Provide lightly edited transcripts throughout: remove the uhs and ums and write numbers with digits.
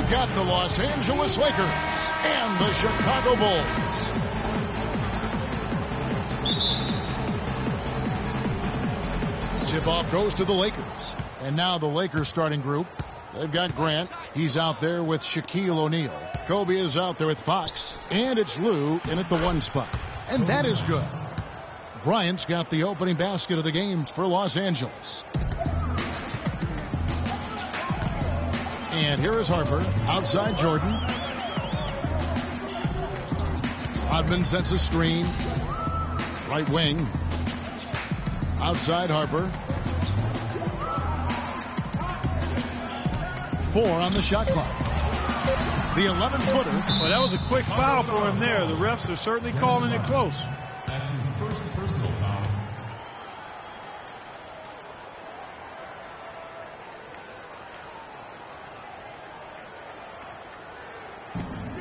We've got the Los Angeles Lakers and the Chicago Bulls. Tip-off goes to the Lakers. And now the Lakers starting group. They've got Grant. He's out there with Shaquille O'Neal. Kobe is out there with Fox. And it's Lou in at the 1 spot. And that is good. Bryant's got the opening basket of the game for Los Angeles. And here is Harper. Outside Jordan. Rodman sets a screen. Right wing. Outside Harper. 4 on the shot clock. The 11-footer. Well, that was a quick foul for him there. The refs are certainly calling it close. That's his first personal foul.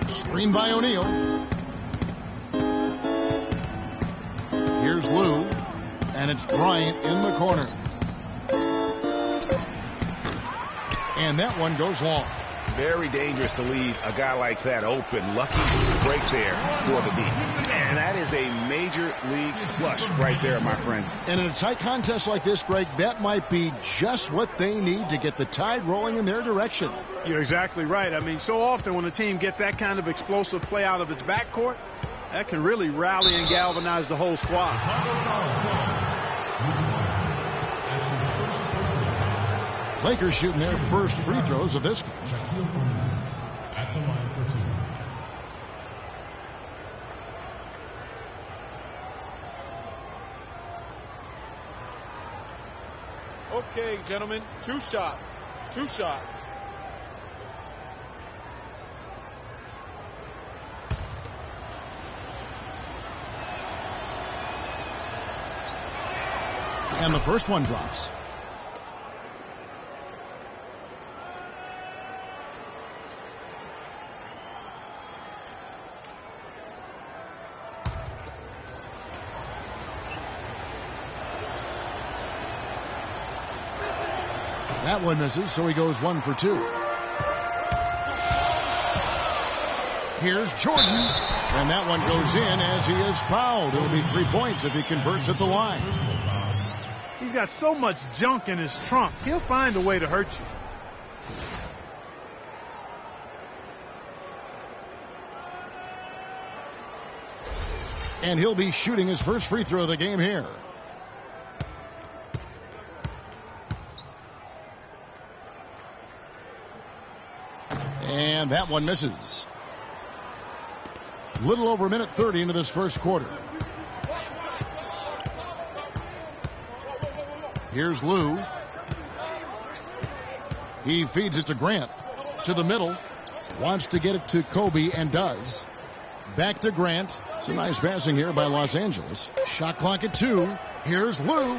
Screen by O'Neal. Here's Lou. And it's Bryant in the corner. And that one goes long. Very dangerous to leave a guy like that open. Lucky break there for the D. And that is a major league flush right there, my friends. And in a tight contest like this, Greg, that might be just what they need to get the tide rolling in their direction. You're exactly right. I mean, so often when a team gets that kind of explosive play out of its backcourt, that can really rally and galvanize the whole squad. Lakers shooting their first free throws of this game. At the line for 2. Okay, gentlemen, 2 shots. 2 shots. And the first one drops. That one misses, so he goes 1 for 2. Here's Jordan, and that one goes in as he is fouled. It'll be 3 points if he converts at the line. He's got so much junk in his trunk. He'll find a way to hurt you. And he'll be shooting his first free throw of the game here. And that one misses. Little over a minute 30 into this first quarter. Here's Lou. He feeds it to Grant. To the middle. Wants to get it to Kobe and does. Back to Grant. It's a nice passing here by Los Angeles. Shot clock at 2. Here's Lou.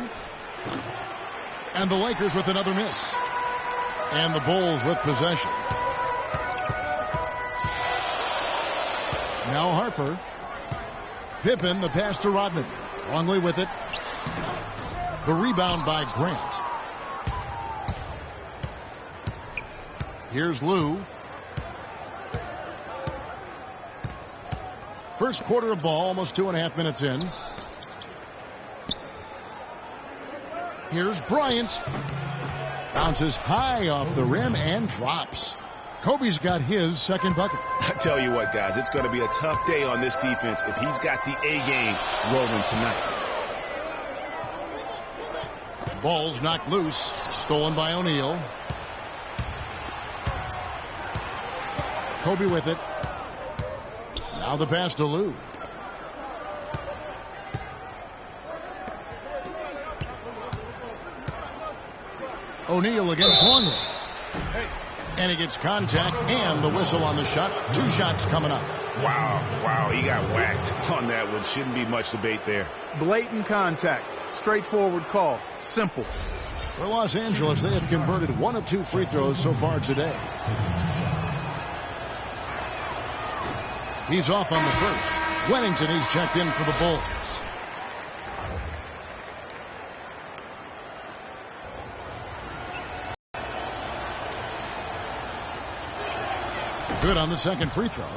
And the Lakers with another miss. And the Bulls with possession. Now Harper. Pippen, the pass to Rodman. Longley with it. The rebound by Grant. Here's Lou. First quarter of ball, almost 2.5 minutes in. Here's Bryant. Bounces high off the rim and drops. Kobe's got his second bucket. I tell you what, guys, it's going to be a tough day on this defense if he's got the A game rolling tonight. Ball's knocked loose. Stolen by O'Neal. Kobe with it. Now the pass to Lou. O'Neal against Longley. And he gets contact and the whistle on the shot. 2 shots coming up. Wow, he got whacked on that one. Shouldn't be much debate there. Blatant contact. Straightforward call. Simple. For Los Angeles, they have converted 1 of 2 free throws so far today. He's off on the first. Wennington, he's checked in for the Bulls. Good on the second free throw.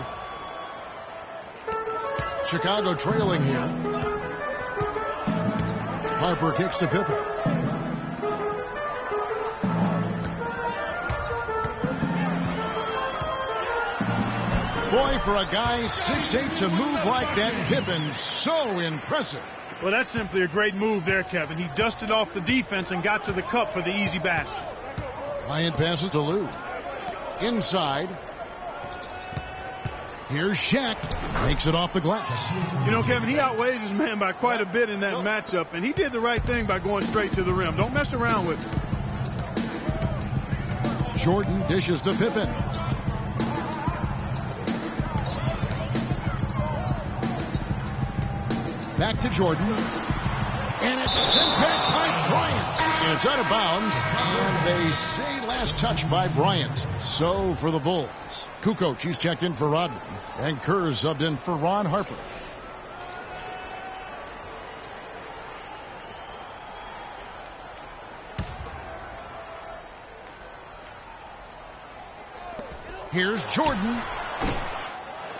Chicago trailing here. Harper kicks to Pippen. Boy, for a guy 6'8" to move like that, Pippen, so impressive. Well, that's simply a great move there, Kevin. He dusted off the defense and got to the cup for the easy basket. Bryant passes to Lou. Inside. Here's Shaq. Makes it off the glass. You know, Kevin, he outweighs his man by quite a bit in that matchup, and he did the right thing by going straight to the rim. Don't mess around with it. Jordan dishes to Pippen. Back to Jordan. And it's sent back by Bryant. And it's out of bounds. And they say last touch by Bryant. So for the Bulls. Kukoc, he's checked in for Rodman. And Kerr subbed in for Ron Harper. Here's Jordan.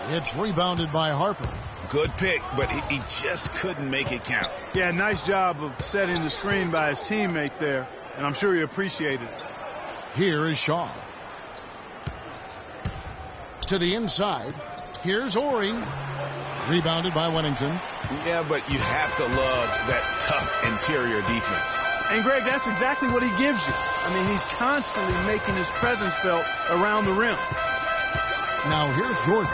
It's rebounded by Harper. Good pick, but he just couldn't make it count. Yeah, nice job of setting the screen by his teammate there, and I'm sure he appreciated it. Here is Shaw. To the inside. Here's Ori. Rebounded by Wennington. Yeah, but you have to love that tough interior defense. And, Greg, that's exactly what he gives you. I mean, he's constantly making his presence felt around the rim. Now here's Jordan.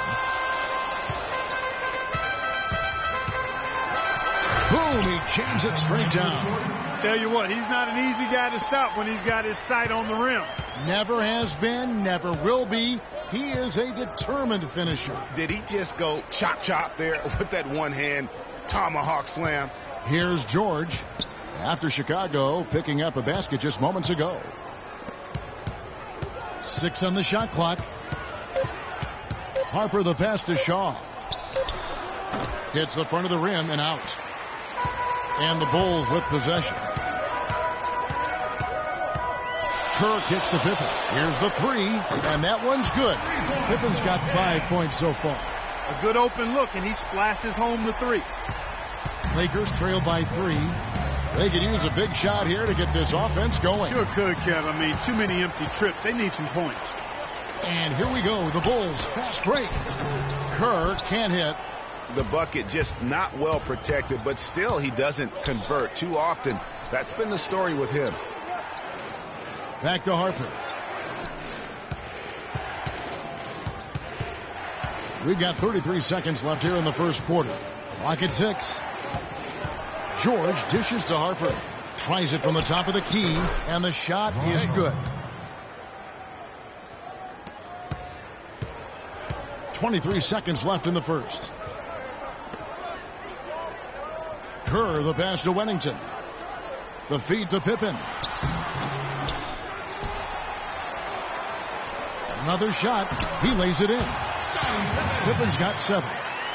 Boom, he jams it straight down. Tell you what, he's not an easy guy to stop when he's got his sight on the rim. Never has been, never will be. He is a determined finisher. Did he just go chop chop there with that one hand tomahawk slam? Here's George after Chicago picking up a basket just moments ago. 6 on the shot clock. Harper the pass to Shaw. Hits the front of the rim and out. And the Bulls with possession. Kerr kicks to Pippen. Here's the three, and that one's good. Pippen's got 5 points so far. A good open look, and he splashes home the three. Lakers trail by 3. They could use a big shot here to get this offense going. Sure could, Kev. I mean, too many empty trips. They need some points. And here we go. The Bulls fast break. Kerr can't hit. The bucket just not well protected, but still he doesn't convert too often. That's been the story with him. Back to Harper. We've got 33 seconds left here in the first quarter. Clock at 6. George dishes to Harper. Tries it from the top of the key, and the shot is good. 23 seconds left in the first. Kerr the pass to Wennington. The feed to Pippen. Another shot. He lays it in. Pippen's got 7.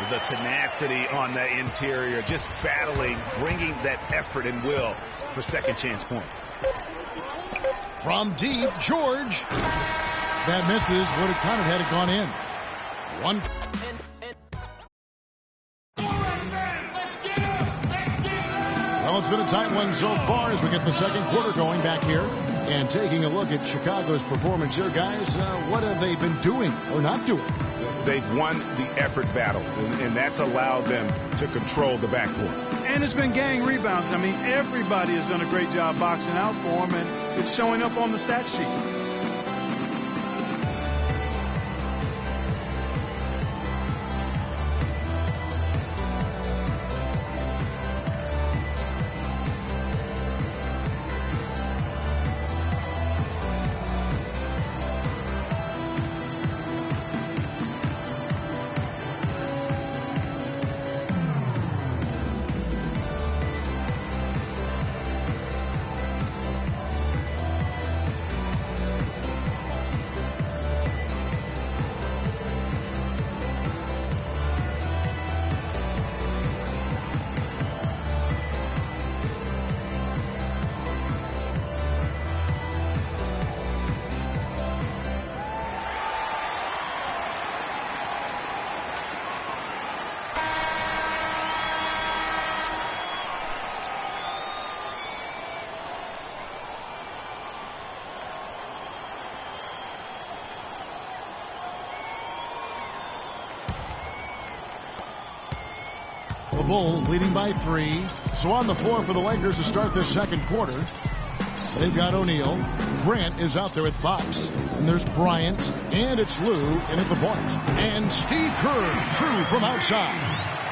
The tenacity on the interior, just battling, bringing that effort and will for second chance points. From deep, George. That misses. Would have counted had it gone in. One. Well, it's been a tight one so far as we get the second quarter going back here. And taking a look at Chicago's performance here, guys, what have they been doing or not doing? They've won the effort battle, and that's allowed them to control the backcourt. And it's been gang rebounds. I mean, everybody has done a great job boxing out for them, and it's showing up on the stat sheet. The Bulls leading by 3. So on the floor for the Lakers to start this second quarter. They've got O'Neal. Grant is out there with Fox. And there's Bryant. And it's Lou in at the point. And Steve Kerr, true from outside.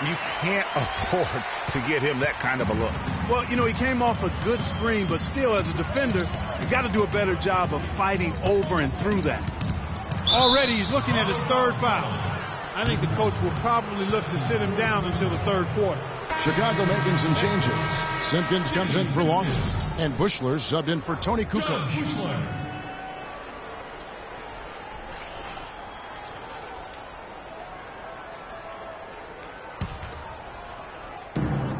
You can't afford to get him that kind of a look. Well, you know, he came off a good screen, but still, as a defender, you got to do a better job of fighting over and through that. Already, he's looking at his third foul. I think the coach will probably look to sit him down until the third quarter. Chicago making some changes. Simpkins comes in for Longer. And Bushler subbed in for Tony Kukoc.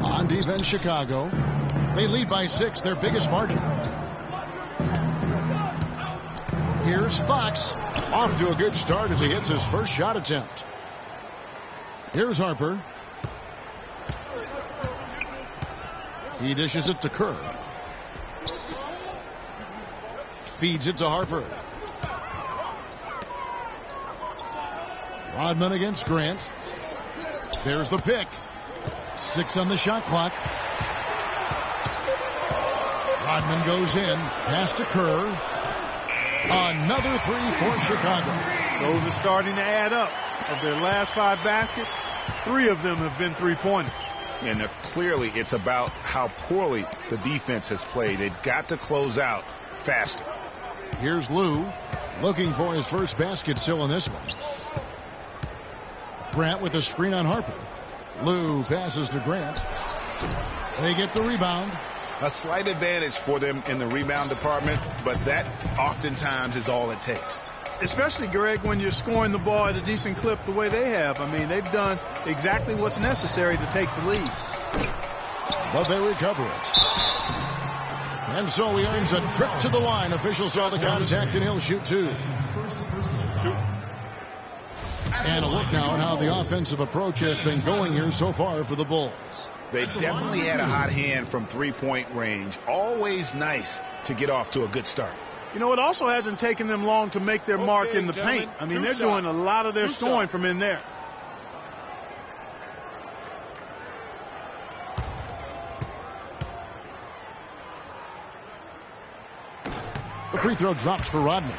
On defense, Chicago. They lead by 6, their biggest margin. Here's Fox. Off to a good start as he hits his first shot attempt. Here's Harper. He dishes it to Kerr. Feeds it to Harper. Rodman against Grant. There's the pick. 6 on the shot clock. Rodman goes in. Pass to Kerr. Another 3 for Chicago. Those are starting to add up. Of their last 5 baskets, 3 of them have been three-pointers. And clearly it's about how poorly the defense has played. They've got to close out faster. Here's Lou looking for his first basket still in this one. Grant with a screen on Harper. Lou passes to Grant. They get the rebound. A slight advantage for them in the rebound department, but that oftentimes is all it takes. Especially, Greg, when you're scoring the ball at a decent clip the way they have. I mean, they've done exactly what's necessary to take the lead. But they recover it. And so he earns a trip to the line. Officials saw the contact, and he'll shoot 2. And a look now at how the offensive approach has been going here so far for the Bulls. They definitely had a hot hand from three-point range. Always nice to get off to a good start. You know, it also hasn't taken them long to make their mark in the paint. I mean, they're doing a lot of their scoring from in there. The free throw drops for Rodman.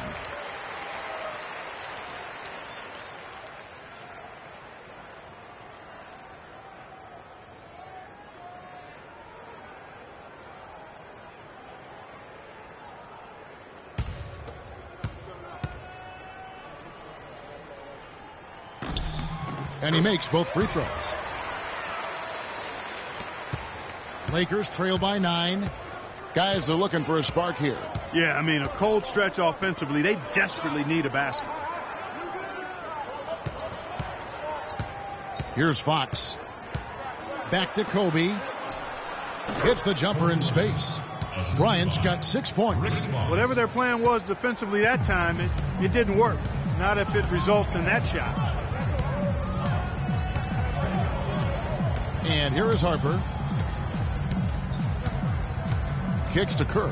And he makes both free throws. Lakers trail by 9. Guys are looking for a spark here. Yeah, I mean, a cold stretch offensively. They desperately need a basket. Here's Fox. Back to Kobe. Hits the jumper in space. Bryant's got 6 points. Whatever their plan was defensively that time, it didn't work. Not if it results in that shot. And here is Harper. Kicks to Kerr.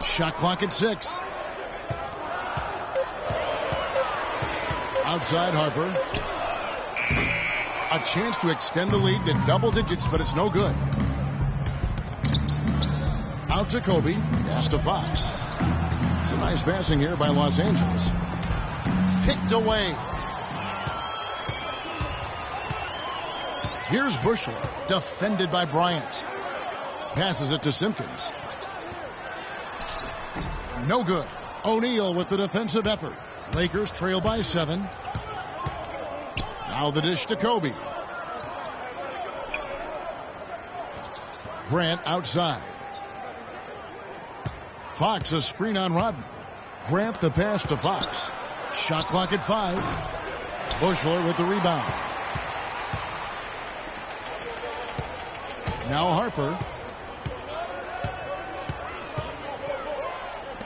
Shot clock at 6. Outside Harper. A chance to extend the lead to double digits, but it's no good. Out to Kobe. Pass to Fox. Some nice passing here by Los Angeles. Picked away. Here's Bushler, defended by Bryant. Passes it to Simpkins. No good. O'Neal with the defensive effort. Lakers trail by 7. Now the dish to Kobe. Grant outside. Fox a screen on Rodman. Grant the pass to Fox. Shot clock at 5. Bushler with the rebound. Now Harper.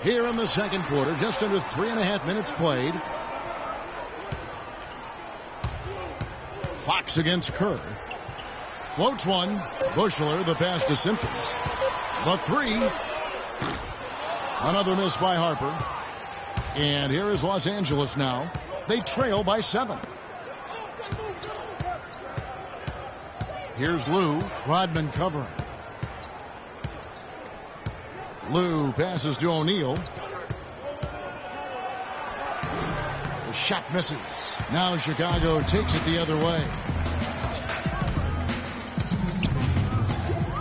Here in the second quarter, just under 3.5 minutes played. Fox against Kerr. Floats one. Bushler, the pass to Simpkins. The 3. Another miss by Harper. And here is Los Angeles now. They trail by 7. Here's Lou. Rodman covering. Lou passes to O'Neal. The shot misses. Now Chicago takes it the other way.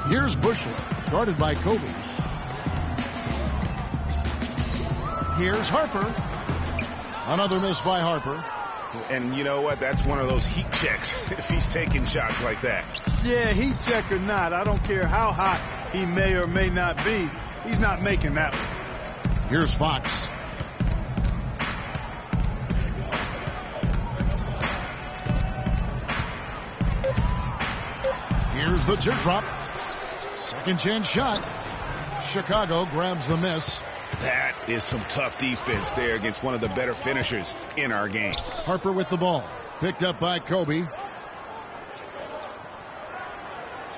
Here's Bushel, guarded by Kobe. Here's Harper. Another miss by Harper. And you know what? That's one of those heat checks if he's taking shots like that. Yeah, heat check or not, I don't care how hot he may or may not be. He's not making that one. Here's Fox. Here's the teardrop. Second chance shot. Chicago grabs the miss. That is some tough defense there against one of the better finishers in our game. Harper with the ball. Picked up by Kobe.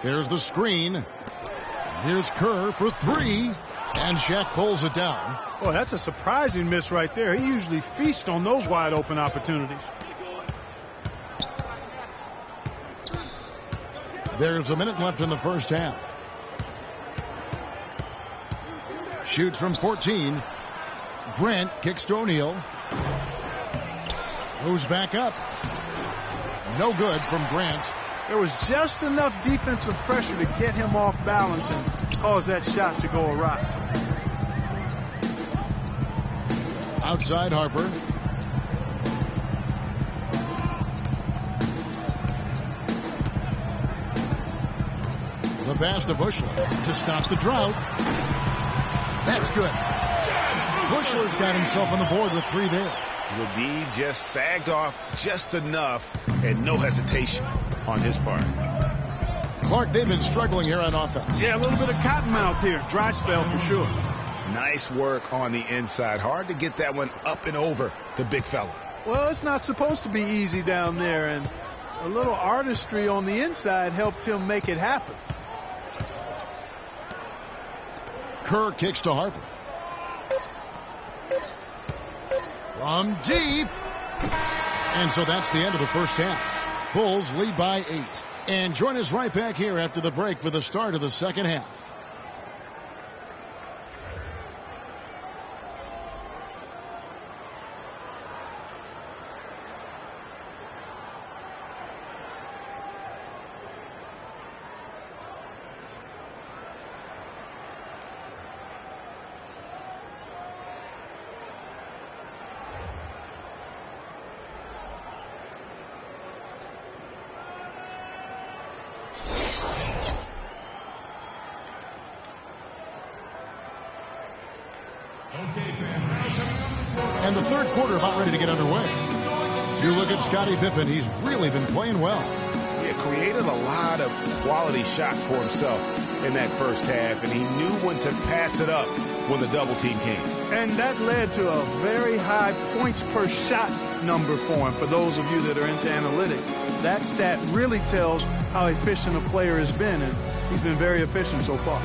There's the screen. Here's Kerr for three. And Shaq pulls it down. Boy, that's a surprising miss right there. He usually feasts on those wide open opportunities. There's a minute left in the first half. Shoots from 14. Grant kicks to O'Neal. Goes back up. No good from Grant. There was just enough defensive pressure to get him off balance and cause that shot to go awry. Outside Harper. The pass to Bushler to stop the drought. That's good. Bushler's got himself on the board with three there. The D just sagged off just enough and no hesitation on his part. Clark, they've been struggling here on offense. Yeah, a little bit of cottonmouth here. Dry spell for sure. Nice work on the inside. Hard to get that one up and over the big fella. Well, it's not supposed to be easy down there, and a little artistry on the inside helped him make it happen. Kerr kicks to Harper. From deep. And so that's the end of the first half. Bulls lead by 8. And join us right back here after the break for the start of the second half. And the third quarter about ready to get underway. You look at Scottie Pippen, he's really been playing well. He created a lot of quality shots for himself in that first half, and he knew when to pass it up when the double team came. And that led to a very high points per shot number for him. For those of you that are into analytics, that stat really tells how efficient a player has been, and he's been very efficient so far.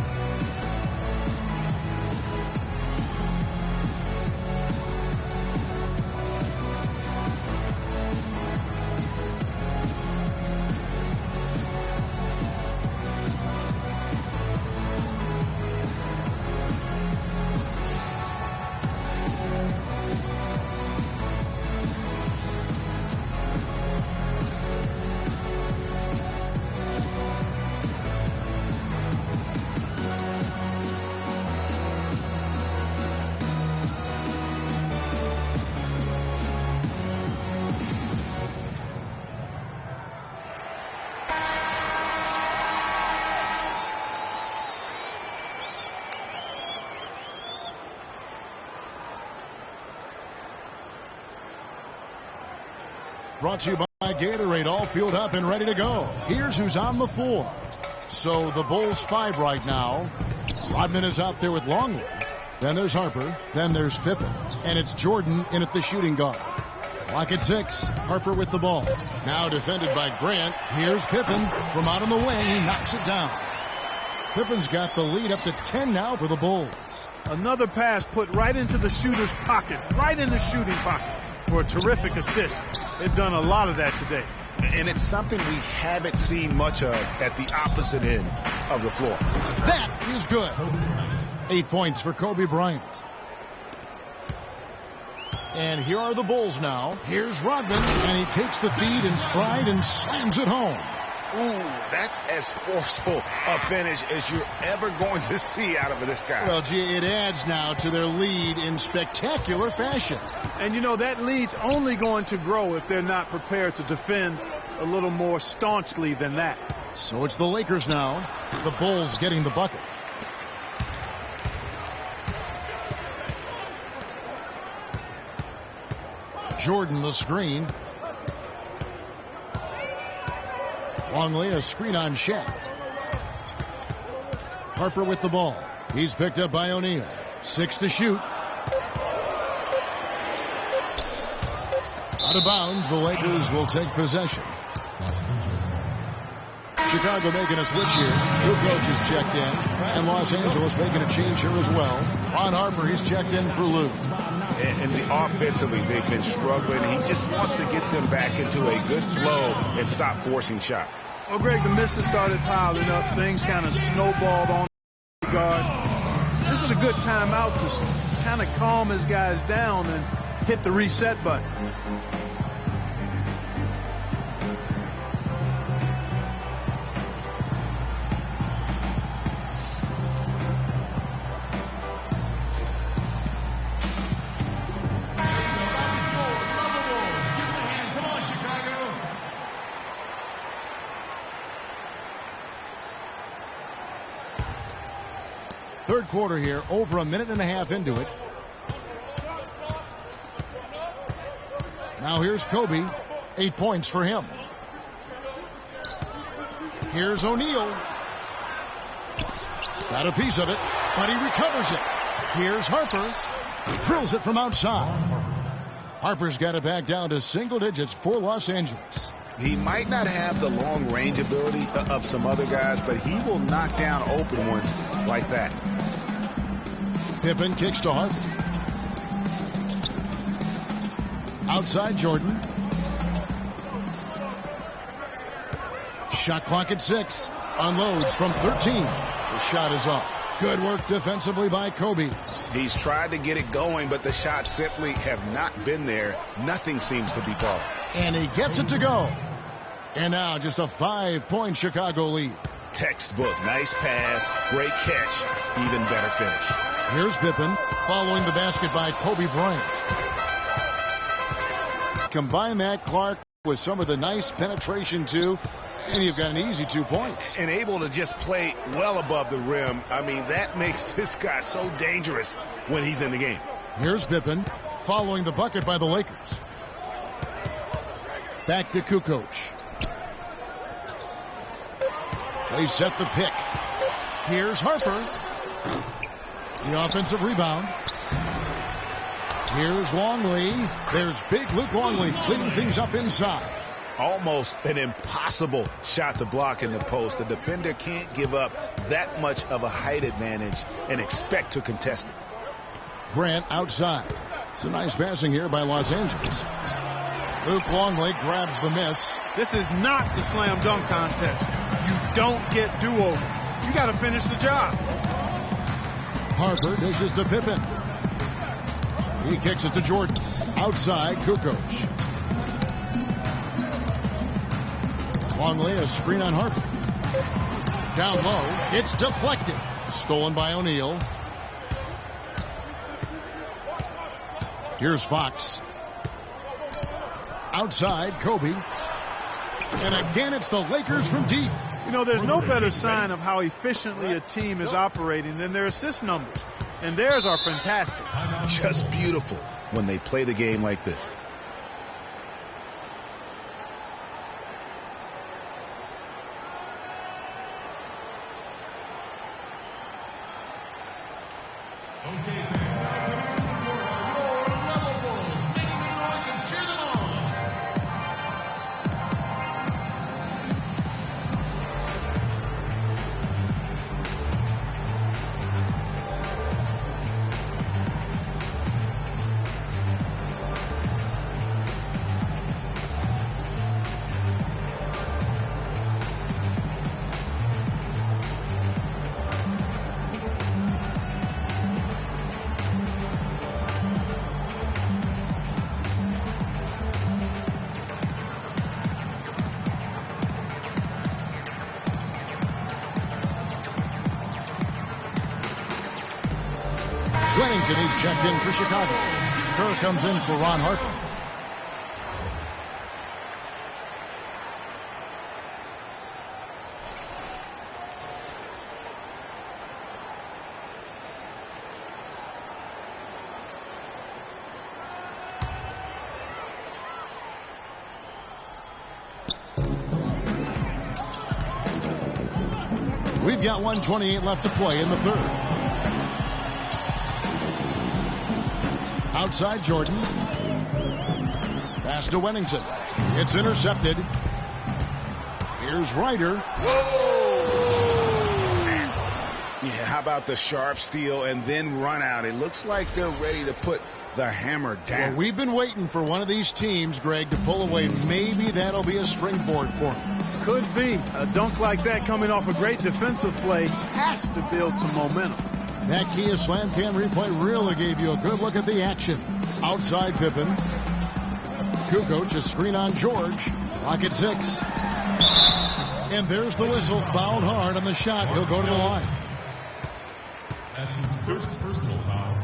Brought to you by Gatorade, all fueled up and ready to go. Here's who's on the floor. So the Bulls 5 right now. Rodman is out there with Longley. Then there's Harper. Then there's Pippen. And it's Jordan in at the shooting guard. Clock at 6. Harper with the ball. Now defended by Grant. Here's Pippen from out on the wing. He knocks it down. Pippen's got the lead up to 10 now for the Bulls. Another pass put right into the shooter's pocket. Right in the shooting pocket for a terrific assist. They've done a lot of that today. And it's something we haven't seen much of at the opposite end of the floor. That is good. 8 points for Kobe Bryant. And here are the Bulls now. Here's Rodman, and he takes the feed in stride and slams it home. Ooh, that's as forceful a finish as you're ever going to see out of this guy. Well, gee, it adds now to their lead in spectacular fashion. And, you know, that lead's only going to grow if they're not prepared to defend a little more staunchly than that. So it's the Lakers now. The Bulls getting the bucket. Jordan the screen. Longley a screen on Shaq. Harper with the ball. He's picked up by O'Neal. 6 to shoot. Out of bounds, the Lakers will take possession. Chicago making a switch here. Two coaches checked in. And Los Angeles making a change here as well. Ron Harper, he's checked in for Lou. And offensively, they've been struggling. He just wants to get them back into a good flow and stop forcing shots. Well, Greg, the misses started piling up. Things kind of snowballed on the guard. This is a good timeout to kind of calm his guys down and hit the reset button. Third quarter here, over a minute and a half into it. Now here's Kobe. 8 points for him. Here's O'Neal. Got a piece of it, but he recovers it. Here's Harper. Drills it from outside. Harper's got it back down to single digits for Los Angeles. He might not have the long range ability of some other guys, but he will knock down open ones like that. Pippen kicks to Harper. Outside Jordan. Shot clock at 6. Unloads from 13. The shot is off. Good work defensively by Kobe. He's tried to get it going, but the shots simply have not been there. Nothing seems to be falling. And he gets it to go. And now just a 5-point Chicago lead. Textbook. Nice pass. Great catch. Even better finish. Here's Pippen following the basket by Kobe Bryant. Combine that, Clark, with some of the nice penetration, too, and you've got an easy 2 points. And able to just play well above the rim. I mean, that makes this guy so dangerous when he's in the game. Here's Pippen following the bucket by the Lakers. Back to Kukoc. They set the pick. Here's Harper. The offensive rebound. Here's Longley. There's big Luke Longley cleaning things up inside. Almost an impossible shot to block in the post. The defender can't give up that much of a height advantage and expect to contest it. Grant outside. It's a nice passing here by Los Angeles. Luke Longley grabs the miss. This is not the slam dunk contest. You don't get do-overs. You got to finish the job. Harper dishes to Pippen. He kicks it to Jordan. Outside, Kukoc. Longley, a screen on Harper. Down low, it's deflected. Stolen by O'Neal. Here's Fox. Outside, Kobe. And again, it's the Lakers from deep. You know, there's no better sign of how efficiently a team is operating than their assist numbers. And theirs are fantastic. Just beautiful when they play the game like this. Wennington, he's checked in for Chicago. Kerr comes in for Ron Harper. We've got 1:28 left to play in the third. Outside Jordan. Pass to Wennington. It's intercepted. Here's Ryder. Yeah, how about the sharp steal and then run out? It looks like they're ready to put the hammer down. Well, we've been waiting for one of these teams, Greg, to pull away. Maybe that'll be a springboard for them. Could be. A dunk like that coming off a great defensive play has to build some momentum. That Kia Slam Cam replay really gave you a good look at the action. Outside Pippen. Kukoc, a screen on George. Clock at 6. And there's the whistle. Fouled hard on the shot. He'll go to the line. That's his first personal foul.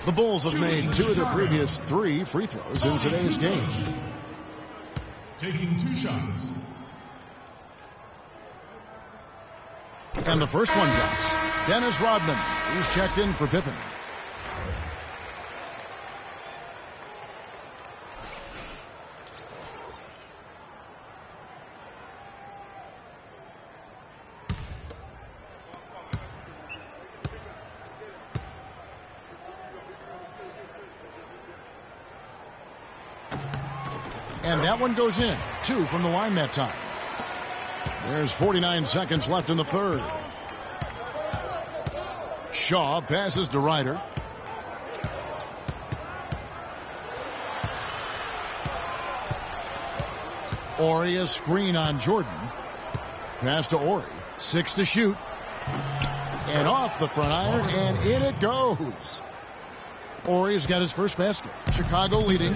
The Bulls have made 2 of their previous 3 free throws in today's game. Taking 2 shots. And the first one counts. Dennis Rodman. He's checked in for Pippen. And that one goes in. 2 from the line that time. There's 49 seconds left in the third. Shaw passes to Ryder. Ori, a screen on Jordan. Pass to Ori. 6 to shoot. And off the front iron, and in it goes. Ori's got his first basket. Chicago leading.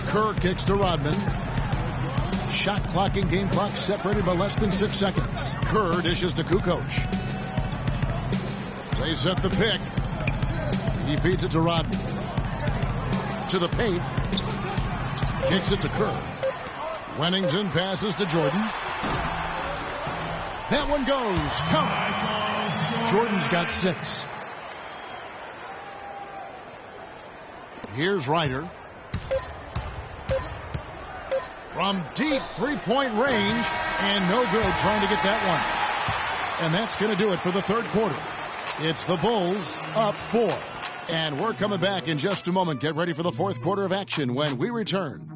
Kerr kicks to Rodman. Shot clock and game clock separated by less than 6 seconds. Kerr dishes to Kukoc. They set the pick. He feeds it to Rodman. To the paint. Kicks it to Kerr. Wennington passes to Jordan. That one goes. Count. Jordan's got 6. Here's Ryder. From deep three-point range, and no good trying to get that one. And that's going to do it for the third quarter. It's the Bulls up 4. And we're coming back in just a moment. Get ready for the fourth quarter of action when we return.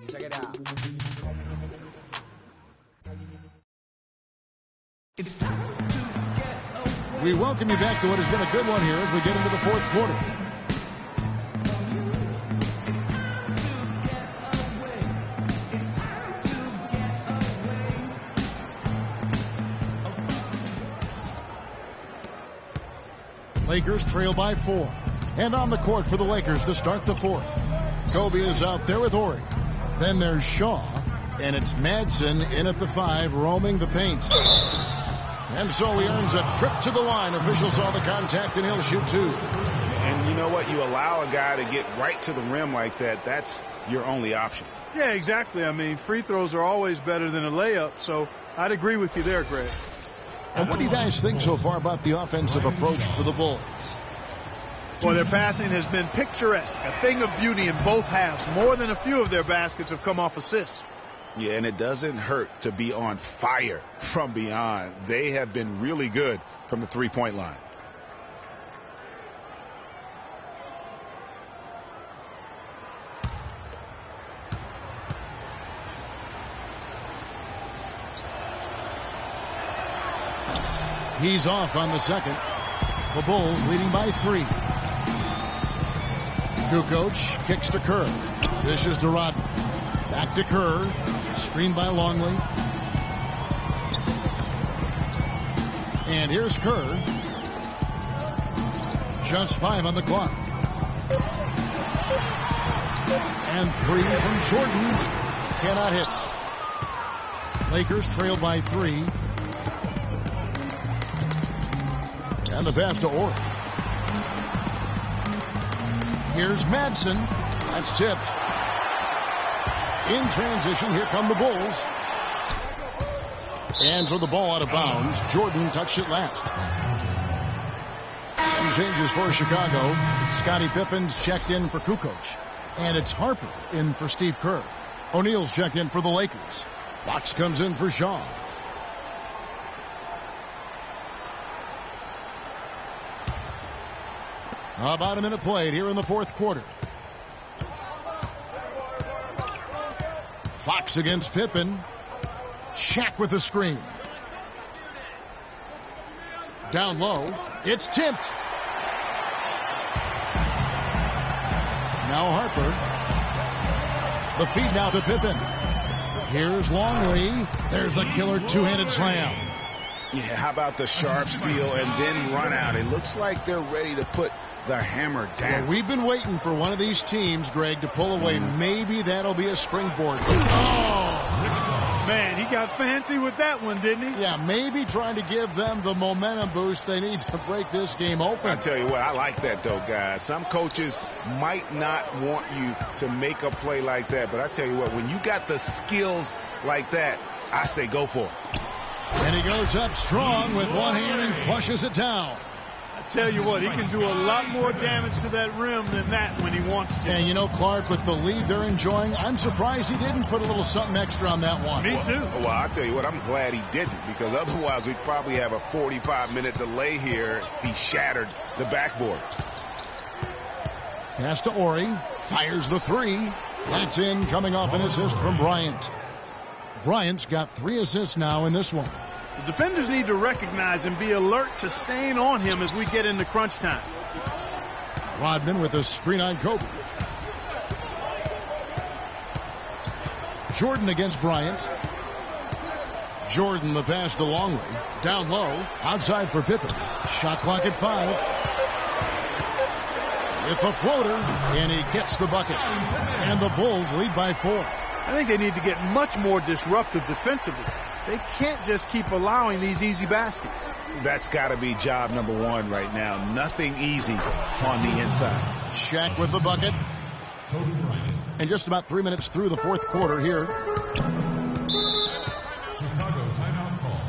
Check it out. We welcome you back to what has been a good one here as we get into the fourth quarter. Lakers trail by 4. And on the court for the Lakers to start the fourth. Kobe is out there with Ori. Then there's Shaw. And it's Madsen in at the 5, roaming the paint. And so he earns a trip to the line. Official saw the contact, and he'll shoot 2. And you know what? You allow a guy to get right to the rim like that. That's your only option. Yeah, exactly. I mean, free throws are always better than a layup. So I'd agree with you there, Greg. And what do you guys think so far about the offensive approach for the Bulls? Well, their passing has been picturesque, a thing of beauty in both halves. More than a few of their baskets have come off assists. Yeah, and it doesn't hurt to be on fire from beyond. They have been really good from the three-point line. He's off on the second. The Bulls leading by 3. Kukoc kicks to Kerr. Dishes to Rodman. Back to Kerr. Screened by Longley. And here's Kerr. Just 5 on the clock. And 3 from Jordan. Cannot hit. Lakers trail by 3. And the pass to Orr. Here's Madsen. That's tipped. In transition, here come the Bulls. And so the ball out of bounds. Jordan touched it last. Some changes for Chicago. Scottie Pippen's checked in for Kukoc. And it's Harper in for Steve Kerr. O'Neal's checked in for the Lakers. Fox comes in for Shaw. About a minute played here in the fourth quarter. Fox against Pippen. Shaq with a screen. Down low. It's tipped. Now Harper. The feed now to Pippen. Here's Longley. There's the killer two-handed slam. Yeah, how about the sharp steal and then run out? It looks like they're ready to put the hammer down. Well, we've been waiting for one of these teams, Greg, to pull away. Maybe that'll be a springboard. Oh! Man, he got fancy with that one, didn't he? Yeah, maybe trying to give them the momentum boost they need to break this game open. I tell you what, I like that, though, guys. Some coaches might not want you to make a play like that, but I tell you what, when you got the skills like that, I say go for it. And he goes up strong with one hand and flushes it down. I tell you what, he can do a lot more damage to that rim than that when he wants to. And you know, Clark, with the lead they're enjoying, I'm surprised he didn't put a little something extra on that one. Me too. Well, I tell you what, I'm glad he didn't, because otherwise we'd probably have a 45-minute delay here if he shattered the backboard. Pass to Ori. Fires the 3. That's in, coming off an assist from Bryant. Bryant's got 3 assists now in this one. The defenders need to recognize and be alert to staying on him as we get into crunch time. Rodman with a screen on Kobe. Jordan against Bryant. Jordan the pass to Longley. Down low. Outside for Pippen. Shot clock at 5. With a floater. And he gets the bucket. And the Bulls lead by 4. I think they need to get much more disruptive defensively. They can't just keep allowing these easy baskets. That's got to be job number 1 right now. Nothing easy on the inside. Shaq with the bucket. And just about 3 minutes through the fourth quarter here. Chicago timeout call.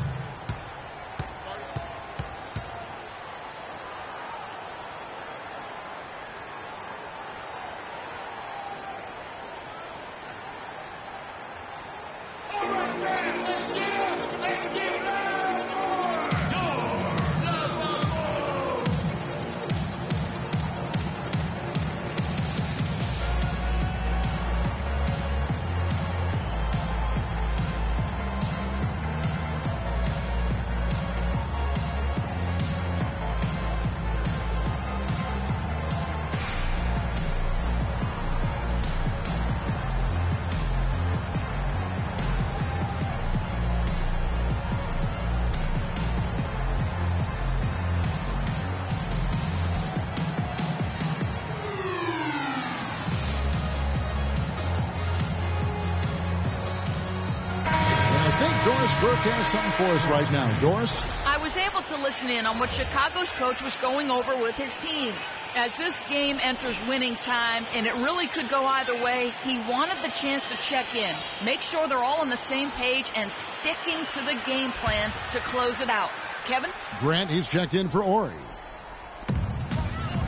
Has something for us right now. Doris? I was able to listen in on what Chicago's coach was going over with his team. As this game enters winning time, and it really could go either way, he wanted the chance to check in, make sure they're all on the same page, and sticking to the game plan to close it out. Kevin? Grant, he's checked in for Ori.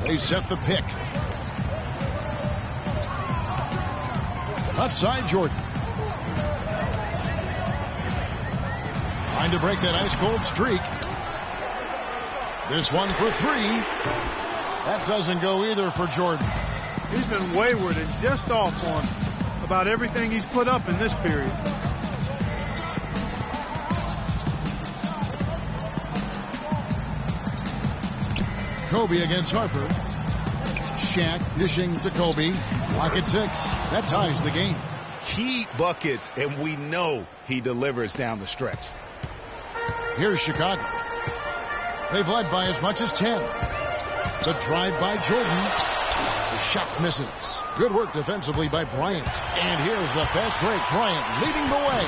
They set the pick. Left side, Jordan. Trying to break that ice-cold streak. This one for 3. That doesn't go either for Jordan. He's been wayward and just off on about everything he's put up in this period. Kobe against Harper. Shaq dishing to Kobe. Lock at 6. That ties the game. Key buckets, and we know he delivers down the stretch. Here's Chicago. They've led by as much as 10. The drive by Jordan. The Shot misses. Good work defensively by Bryant. And here's the fast break. Bryant leading the way.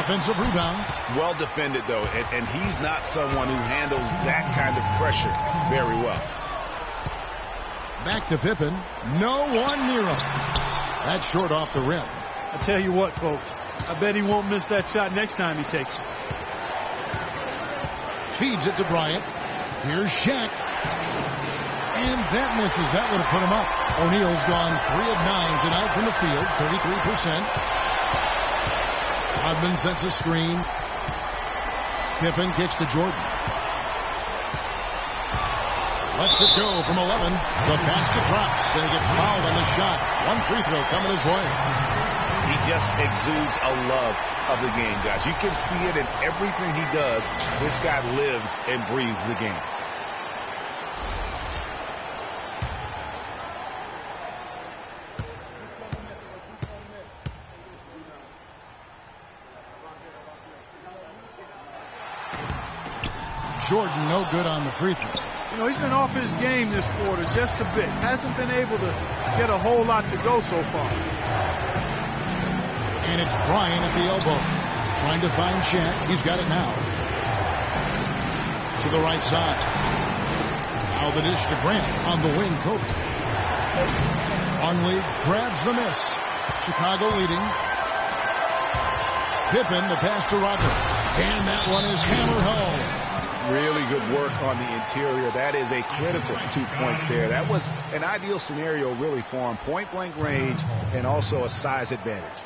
Offensive rebound. Well defended, though, and he's not someone who handles that kind of pressure very well. Back to Pippen. No one near him. That's short off the rim. I tell you what, folks, I bet he won't miss that shot next time he takes it. Feeds it to Bryant. Here's Shaq. And that misses. That would have put him up. O'Neal's gone 3 of 9 tonight from the field, 33%. Rodman sets a screen. Pippen kicks to Jordan. Lets it go from 11. The basket drops, and he gets fouled on the shot. One free throw coming his way. He just exudes a love of the game, guys. You can see it in everything he does. This guy lives and breathes the game. Jordan no good on the free throw. You know, he's been off his game this quarter just a bit. Hasn't been able to get a whole lot to go so far. And it's Bryant at the elbow. Trying to find Shaq. He's got it now. To the right side. Now the dish to Grant. On the wing, Kobe. Longley grabs the miss. Chicago leading. Pippen, the pass to Rodman. And that one is hammered home. Really good work on the interior. That is a critical 2 points there. That was an ideal scenario really for him. Point blank range and also a size advantage.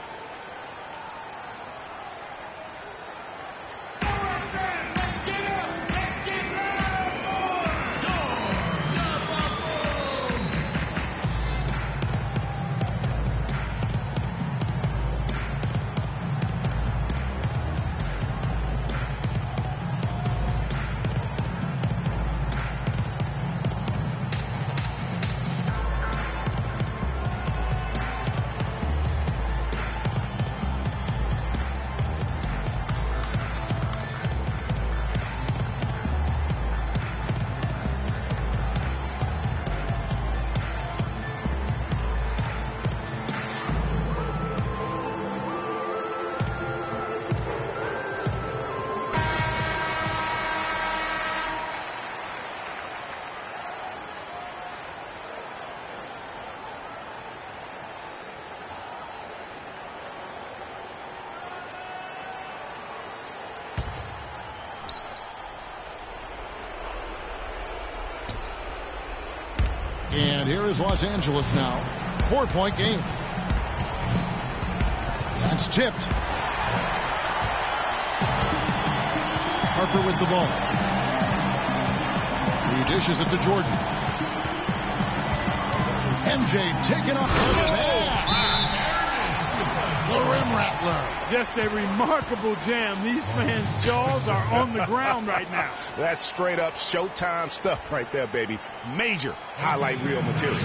And here is Los Angeles now. 4-point game. That's tipped. Harper with the ball. He dishes it to Jordan. MJ taking off the rim rattler. Just a remarkable jam. These fans' jaws are on the ground right now. That's straight up Showtime stuff right there, baby. Major highlight reel material.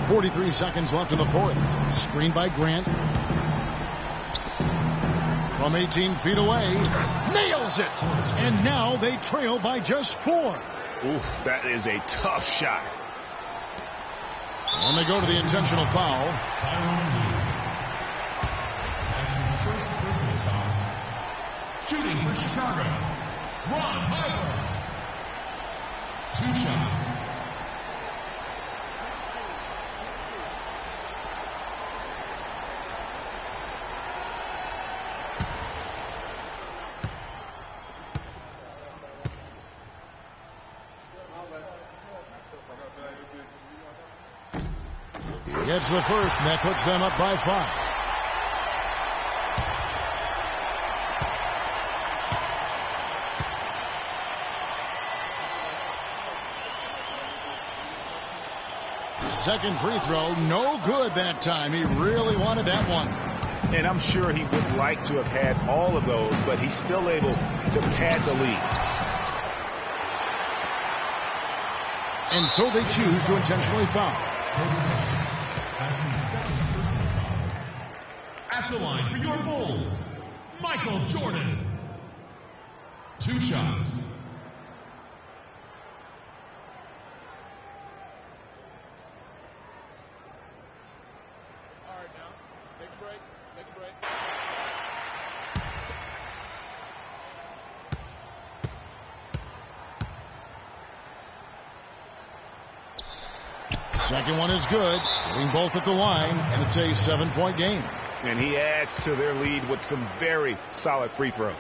.43 seconds left in the fourth. Screened by Grant. From 18 feet away. Nails it. And now they trail by just 4. Oof, that is a tough shot. And they go to the intentional foul. That's his first personal foul. Shooting for Chicago, Ron Harper. 2 shots. Gets the first, and that puts them up by 5. Second free throw, no good that time. He really wanted that one. And I'm sure he would like to have had all of those, but he's still able to pad the lead. And so they choose to intentionally foul. That's his second personal foul. At the line for your Bulls, Michael Jordan. 2 shots. All right, now, take a break. Take a break. Second one is good. Getting both at the line, and it's a 7-point game. And he adds to their lead with some very solid free throws.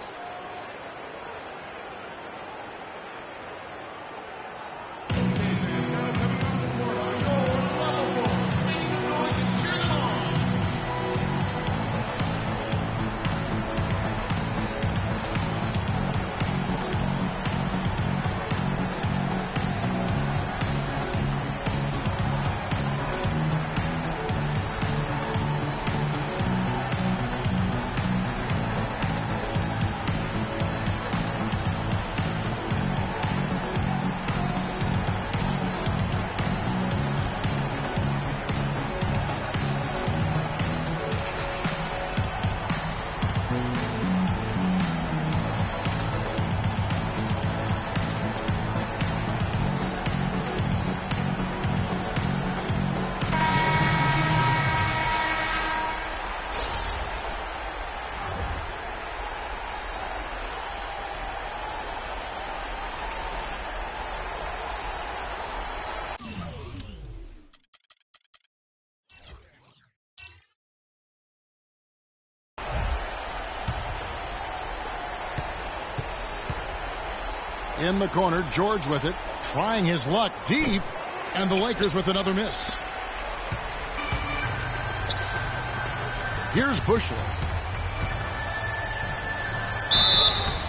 In the corner, George with it, trying his luck deep, and the Lakers with another miss. Here's Bushley.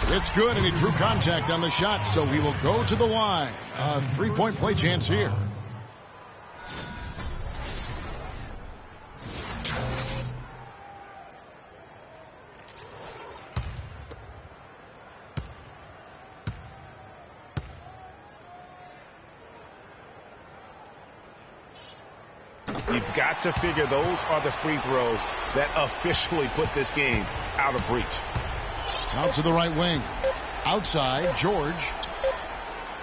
It's good, and he drew contact on the shot, so he will go to the line. A 3-point play chance here. You've got to figure those are the free throws that officially put this game out of reach. Out to the right wing. Outside, George.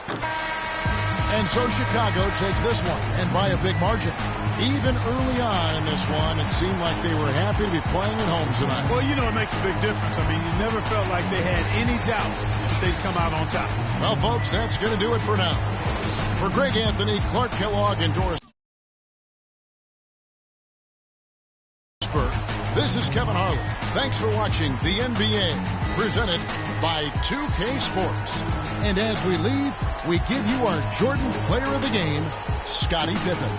And so Chicago takes this one, and by a big margin. Even early on in this one, it seemed like they were happy to be playing at home tonight. Well, you know, it makes a big difference. I mean, you never felt like they had any doubt that they'd come out on top. Well, folks, that's going to do it for now. For Greg Anthony, Clark Kellogg, and Doris, this is Kevin Harlan. Thanks for watching the NBA, presented by 2K Sports. And as we leave, we give you our Jordan Player of the Game, Scottie Pippen.